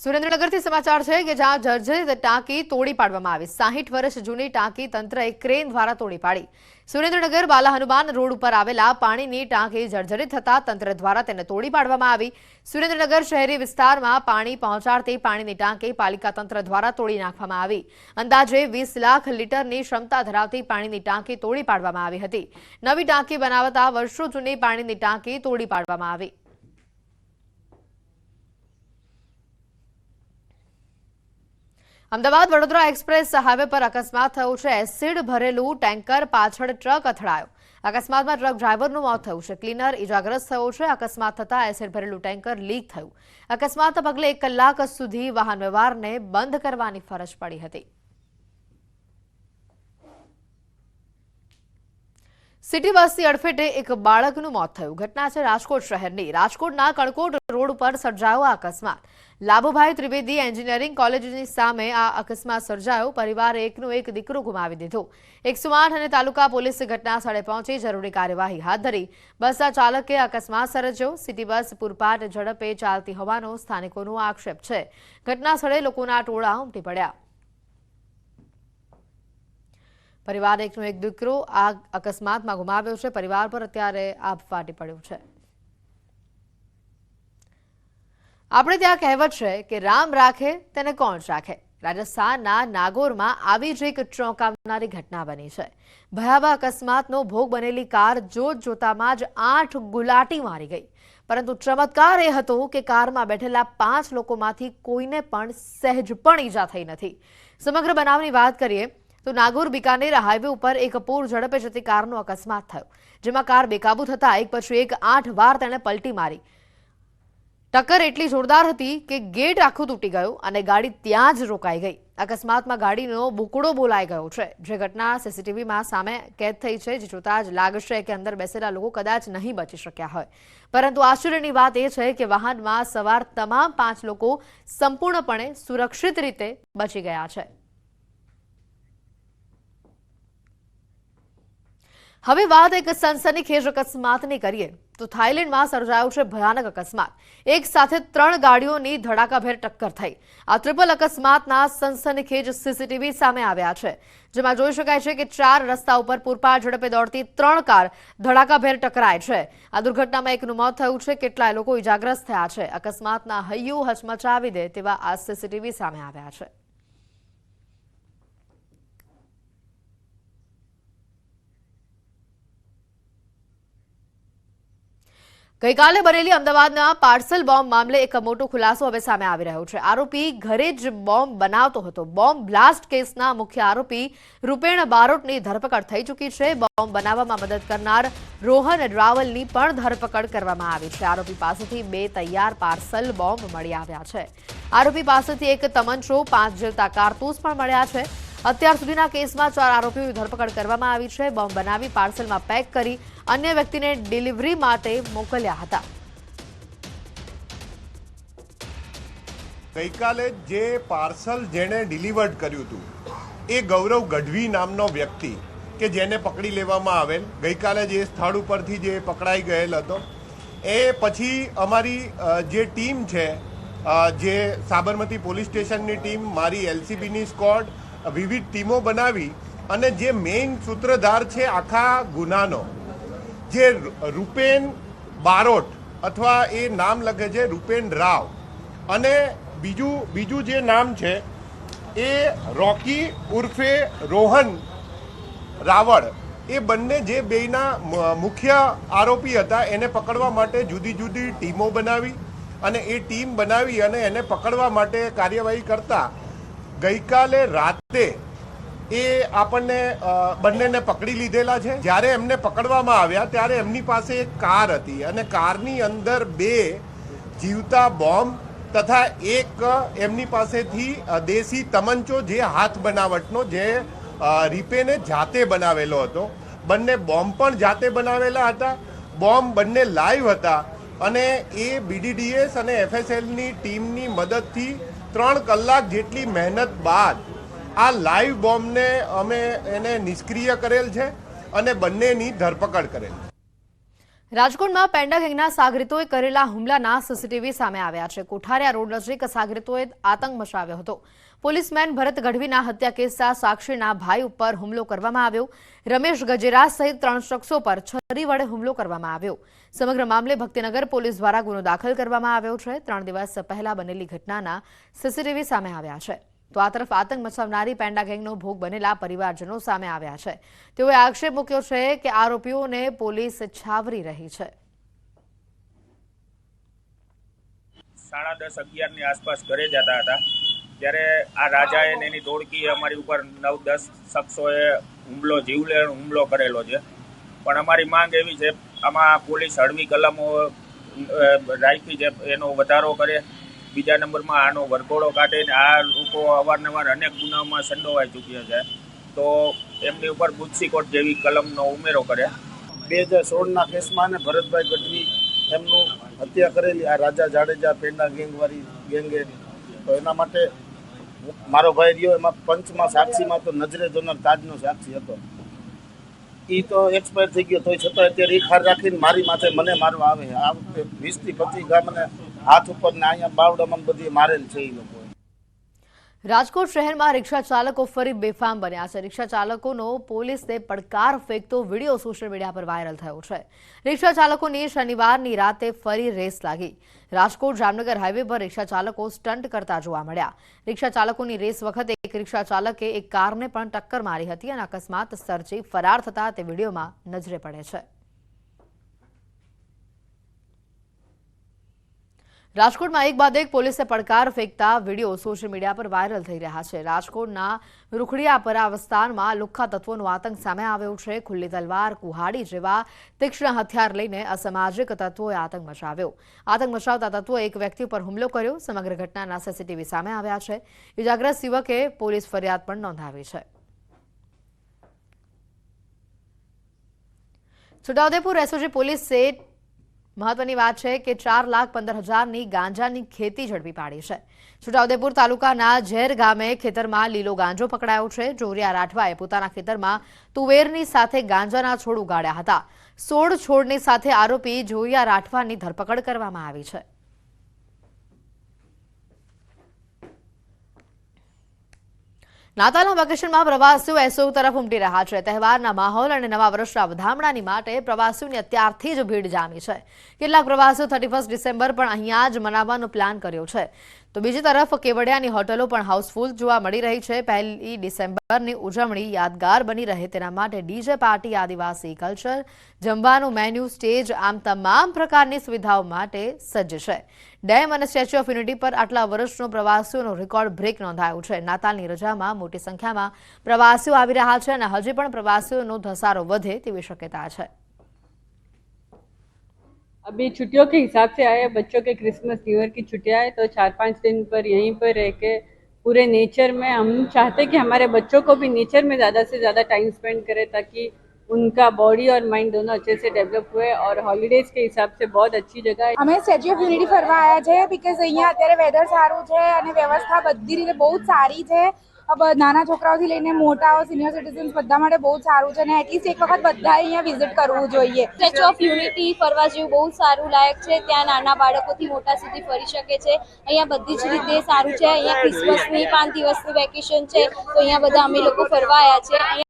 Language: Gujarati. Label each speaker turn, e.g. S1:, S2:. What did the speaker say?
S1: સુરેન્દ્રનગરથી સમાચાર છે કે જ્યાં જર્જરિત ટાંકી તોડી પાડવામાં આવી 60 વર્ષ જૂની ટાંકી તંત્રએ ક્રેન દ્વારા તોડી પાડી। સુરેન્દ્રનગર બાલા હનુમાન રોડ ઉપર આવેલા પાણીની ટાંકી જર્જરિત થતા તંત્ર દ્વારા તેને તોડી પાડવામાં આવી। સુરેન્દ્રનગર શહેરી વિસ્તારમાં પાણી પહોંચાડતી પાણીની ટાંકી પાલિકા તંત્ર દ્વારા તોડી નાખવામાં આવી। અંદાજે 20 લાખ લીટરની ક્ષમતા ધરાવતી પાણીની ટાંકી તોડી પાડવામાં આવી હતી। નવી ટાંકી બનાવતા વર્ષો જૂની પાણીની ટાંકી તોડી પાડવામાં આવી। અમદાવાદ વડોદરા એક્સપ્રેસ હાઈવે પર અકસ્માત થયો છે। એસિડ ભરેલું ટેન્કર પાછળ ટ્રક અથડાયો। અકસ્માતમાં ટ્રક ડ્રાઈવરનું મોત થયું છે। ક્લીનર ઇજાગ્રસ્ત થયો છે। અકસ્માત થતા એસિડ ભરેલું ટેન્કર લીક થયું। અકસ્માતના પગલે 1 કલાક સુધી વાહન વ્યવહારને બંધ કરવાની ફરજ પડી હતી। સિટી બસની અડફેટે એક બાળકનું મોત થયું। ઘટના છે રાજકોટ શહેરની। રાજકોટના કણકોટ રોડ પર સર્જાયો આ અકસ્માત। લાભુભાઈ ત્રિવેદી એન્જિનિયરિંગ કોલેજની સામે આ અકસ્માત સર્જાયો। પરિવારે એકનો એક દીકરો ગુમાવી દીધો। 108 અને તાલુકા પોલીસ ઘટના સ્થળે પહોંચી જરૂરી કાર્યવાહી હાથ ધરી। બસના ચાલકે અકસ્માત સર્જ્યો। સિટી બસ પૂરપાટ ઝડપે ચાલતી હોવાનો સ્થાનિકોનો આક્ષેપ છે। ઘટના સ્થળે લોકોના ટોળા ઉમટી પડ્યા। પરિવારે એકનો એક દીકરો આ અકસ્માતમાં ગુમાવ્યો છે। પરિવાર પર અત્યારે આભ ફાટી પડ્યો છે। આપણે ત્યાં કહેવત છે કે રામ રાખે તેને કોણ રાખે। રાજસ્થાનના નાગોરમાં આવી જ એક ચોંકાવનારી ઘટના બની છે। ભયાવહ અકસ્માતનો ભોગ બનેલી કાર જોતામાં જ 8 ગુલાટી મારી ગઈ। પરંતુ ચમત્કાર એ હતો કે કારમાં બેઠેલા 5 લોકોમાંથી કોઈને પણ સહેજ પણ ઈજા થઈ નથી। સમગ્ર બનાવની વાત કરીએ તો નાગોર બીકાનેર હાઈવે ઉપર એક પૂર ઝડપે જતી કારનો અકસ્માત થયો, જેમાં કાર બેકાબુ થતા એક પછી એક 8 વાર તેણે પલટી મારી। ટક્કર એટલી જોરદાર હતી કે ગેટ આખું તૂટી ગયું અને ગાડી ત્યાં જ રોકાઈ ગઈ। અકસ્માતમાં ગાડીનો બુકડો બોલાઈ ગયો છે, જે ઘટના સીસીટીવીમાં સામે કેદ થઈ છે, જે જોતા જ લાગશે કે અંદર બેસેલા લોકો કદાચ નહીં બચી શક્યા હોય। પરંતુ આશ્ચર્યની વાત એ છે કે વાહનમાં સવાર તમામ 5 લોકો સંપૂર્ણપણે સુરક્ષિત રીતે બચી ગયા છે। હવે વાત એક સનસનીખેજ અકસ્માતની કરીએ તો થાઈલેન્ડમાં સર્જાયો છે ભયાનક અકસ્માત। એક સાથે 3 ગાડીઓની ધડાકાભેર ટક્કર થઈ। આ ટ્રિપલ અકસ્માતના સનસનીખેજ સીસીટીવી સામે આવ્યા છે, જેમાં જોઈ શકાય છે કે 4 રસ્તા ઉપર પૂરપાટ ઝડપે દોડતી 3 કાર ધડાકાભેર ટકરાય છે। આ દુર્ઘટનામાં એકનું મોત થયું છે, કેટલાય લોકો ઇજાગ્રસ્ત થયા છે। અકસ્માતના હૈયું હચમચાવી દે તેવા આ સીસીટીવી સામે આવ્યા છે। ગઈકાલે બનેલી અમદાવાદના પાર્સલ બોમ્બ મામલે એક મોટો ખુલાસો હવે સામે આવી રહ્યો છે। આરોપી ઘરે જ બોમ્બ બનાવતો હતો। બોમ્બ બ્લાસ્ટ કેસના મુખ્ય આરોપી રૂપેણ બારોટની ધરપકડ થઈ ચૂકી છે। બોમ્બ બનાવવામાં મદદ કરનાર રોહન રાવલની પણ ધરપકડ કરવામાં આવી છે। આરોપી પાસેથી 2 તૈયાર પાર્સલ બોમ્બ મળી આવ્યા છે। આરોપી પાસેથી એક તમંચો, 5 જીવતા કારતૂસ પણ મળ્યા છે। અત્યાર સુધીના કેસમાં 4 આરોપીઓની ધરપકડ કરવામાં આવી છે। બોમ્બ બનાવી પાર્સલમાં પેક કરી અન્ય વ્યક્તિને ડિલિવરી માટે મોકલ્યા હતા।
S2: ગઈકાલે જે પાર્સલ જેણે ડિલિવર્ડ કર્યું હતું એ ગૌરવ ગઢવી નામનો વ્યક્તિ કે જેને પકડી લેવામાં આવેલ, ગઈકાલે જે સ્થળ ઉપરથી જે પકડાઈ ગયેલ હતો, એ પછી અમારી જે ટીમ છે, જે સાબરમતી પોલીસ સ્ટેશનની ટીમ, મારી એલસીબીની સ્ક્વોડ, વિવિધ ટીમો બનાવી અને જે મેઇન સૂત્રધાર છે આખા ગુનાનો, જે રૂપેન બારોટ અથવા એ નામ લખે છે રૂપેન રાવ, અને બીજું જે નામ છે એ રોકી ઉર્ફે રોહન રાવળ, એ બંને જે બેના મુખ્ય આરોપી હતા એને પકડવા માટે જુદી જુદી ટીમો બનાવી અને એ ટીમ બનાવી અને એને પકડવા માટે કાર્યવાહી કરતા ગઈકાલે રાતે એ આપણને બંનેને પકડી લીધેલા છે। જ્યારે એમને પકડવામાં આવ્યા ત્યારે એમની પાસે એક કાર હતી અને કારની અંદર 2 જીવતા બોમ્બ તથા એક એમની પાસેથી દેશી તમંચો, જે હાથ બનાવટનો, જે રીપેને જાતે બનાવેલો હતો। બંને બોમ્બ પણ જાતે બનાવેલા હતા। બોમ્બ બંને લાઈવ હતા અને એ બીડીડીએસ અને એફએસએલની ટીમની મદદથી 3 કલાક જેટલી મહેનત બાદ આ લાઈવ બોમ્બને અમે એને નિષ્ક્રિય કરેલ છે અને બંનેની ધરપકડ કરેલ છે।
S1: રાજકોટમાં પેન્ડા ગેંગના સાગરીતોએ કરેલા હુમલાના સીસીટીવી સામે આવ્યા છે. કોઠારિયા રોડ નજીક સાગરીતોએ આતંક મચાવ્યો હતો. પોલીસમેન ભરત ગઢવીના હત્યા કેસના સાક્ષીના ભાઈ ઉપર હુમલો કરવામાં આવ્યો. રમેશ ગજેરા સહિત 3 શખ્સો પર છરી વડે હુમલો કરવામાં આવ્યો. સમગ્ર મામલે ભક્તિનગર પોલીસ દ્વારા ગુનો દાખલ કરવામાં આવ્યો છે. 3 દિવસ પહેલા બનેલી ઘટનાના સીસીટીવી સામે આવ્યા છે. તો આ તરફ આતંક મચાવનારી પેન્ડા ગેંગનો ભોગ બનેલા પરિવારજનો સામે આવ્યા છે. તેઓએ આક્ષેપ મૂક્યો છે કે આરોપીઓને પોલીસ છાવરી રહી છે.
S3: 10:30-11 ની આસપાસ ઘરે જતા હતા ત્યારે આ રાજાએ એની ટોળકીએ અમારી ઉપર 9-10 શખ્સોએ જીવલેણ હુમલો કરેલો છે. પણ અમારી માંગ એવી છે, આમાં પોલીસ હળવી કલમો રાખી છે, એનો વધારો કરે. બીજા નંબરમાં આનો વરઘોડો કાઢે ને આ લોકો અવારનવાર અનેક ગુનાઓમાં સંડોવાઈ ચૂક્યા છે, તો એમની ઉપર ગુજસીકોટ જેવી કલમનો ઉમેરો કરે.
S4: 2016ના કેસમાં ને ભરતભાઈ ગઢવી એમનું હત્યા કરેલી આ રાજા જાડેજા પેન્ડા ગેંગવાળી ગેંગે, તો એના માટે મારો ભાઈ રહ્યો એમાં પંચમાં સાક્ષીમાં તો નજરે જોનાર તાજનો સાક્ષી હતો. એ તો એક્સપાયર થઈ ગયો, તોય છતાં અત્યારે એ ખાર રાખીને મારી માથે મને મારવા આવે. આ વખતે 20 થી 25 ગામને હાથ ઉપર ને અહીંયા બાવડામાં બધી મારેલ છે એ લોકો.
S1: રાજકોટ શહેરમાં રિક્ષા ચાલકો ફરી બેફામ બન્યા છે. રિક્ષા ચાલકોનો પોલીસને પડકાર ફેંકતો વિડીયો સોશિયલ મીડિયા પર વાયરલ થયો છે. રિક્ષા ચાલકોની શનિવારની રાતે ફરી રેસ લાગી. રાજકોટ જામનગર હાઈવે પર રિક્ષા ચાલકો સ્ટન્ટ કરતા જોવા મળ્યા. રિક્ષા ચાલકોની રેસ વખતે એક રિક્ષા ચાલકે એક કારને પણ ટક્કર મારી હતી અને અકસ્માત સર્જી ફરાર થતા તે વિડીયોમાં નજરે પડે છે. રાજકોટમાં એક બાદ એક પોલીસે પડકાર ફેંકતા વિડીયો સોશિયલ મીડિયા પર વાયરલ થઈ રહ્યા છે. રાજકોટના રૂખડિયાપરા વિસ્તારમાં લુખ્ખા તત્વોનો આતંક સામે આવ્યો છે. ખુલ્લી તલવાર, કુહાડી જેવા તીક્ષ્ણ હથિયાર લઈને અસામાજિક તત્વોએ આતંક મચાવ્યો. આતંક મચાવતા તત્વોએ એક વ્યક્તિ પર હુમલો કર્યો. સમગ્ર ઘટનાના સીસીટીવી સામે આવ્યા છે. ઇજાગ્રસ્ત યુવકે પોલીસ ફરિયાદ પણ નોંધાવી છે. છોટાઉદેપુર એસઓજી પોલીસે મહત્વની વાત છે કે 4,15,000ની ગાંજાની ખેતી ઝડપી પાડી છે. છોટાઉદેપુર તાલુકાના ઝેર ગામે ખેતરમાં લીલો ગાંજો પકડાયો છે. જોરિયા રાઠવાએ પોતાના ખેતરમાં તુવેરની સાથે ગાંજાના છોડ ઉગાડ્યા હતા. 16 છોડની સાથે આરોપી જોરિયા રાઠવાની ધરપકડ કરવામાં આવી છે. નાતાલના વેકેશનમાં પ્રવાસીઓ એસઓ તરફ ઉમટી રહ્યા છે. તહેવારના માહોલ અને નવા વર્ષના વધામણાની માટે પ્રવાસીઓની અત્યારથી જ ભીડ જામી છે. કેટલાક પ્રવાસીઓ 31 ડિસેમ્બર પણ અહીંયા જ મનાવવાનો પ્લાન કર્યો છે. તો બીજી તરફ કેવડિયાની હોટલો પણ હાઉસફુલ જોવા મળી રહી છે. 1 ડિસેમ્બરની ઉજવણી યાદગાર બની રહે તેના માટે ડીજે પાર્ટી, આદિવાસી કલ્ચર, જમવાનું મેન્યુ, સ્ટેજ, આમ તમામ પ્રકારની સુવિધાઓ માટે સજ્જ છે. ડેમ અને સ્ટેચ્યુ ઓફ યુનિટી પર આટલા વર્ષનો પ્રવાસીઓનો રેકોર્ડ બ્રેક નોંધાયો છે. નાતાલની રજામાં મોટી સંખ્યામાં પ્રવાસીઓ આવી રહ્યા છે અને હજી પણ પ્રવાસીઓનો ધસારો વધે તેવી શક્યતા છે.
S5: अभी छुट्टियों के हिसाब से आए, बच्चों के क्रिसमस न्यू ईयर की छुट्टियां है, तो 4-5 दिन पर यहीं पर रह के पूरे नेचर में हम चाहते कि हमारे बच्चों को भी नेचर में ज़्यादा से ज़्यादा टाइम स्पेंड करें ताकि उनका बॉडी और माइंड दोनों अच्छे से डेवलप हुए. और हॉलीडेज के हिसाब से बहुत अच्छी जगह है.
S6: અમે સ્ટેચ્યુ ઓફ યુનિટી ફરવા આવ્યા છે બીકોઝ અહીંયા અત્યારે વેધર સારું છે અને વ્યવસ્થા બધી રીતે બહુ જ સારી છે. નાના છોકરાઓથી લઈને મોટાઓ, સિનિયર સિટીઝન્સ બધા માટે બહુ સારું છે અને એટલીસ્ટ એક વખત બધાએ અહીંયા વિઝિટ કરવું જોઈએ.
S7: સ્ટેચ્યુ ઓફ યુનિટી ફરવા જેવું બહુ સારું લાયક છે. ત્યાં નાના બાળકોથી મોટા સુધી ફરી શકે છે. અહીંયા બધી જ રીતે સારું છે. અહીંયા ક્રિસમસની 5 દિવસની વેકેશન છે, તો અહીંયા બધા અમે લોકો ફરવા આવ્યા છે.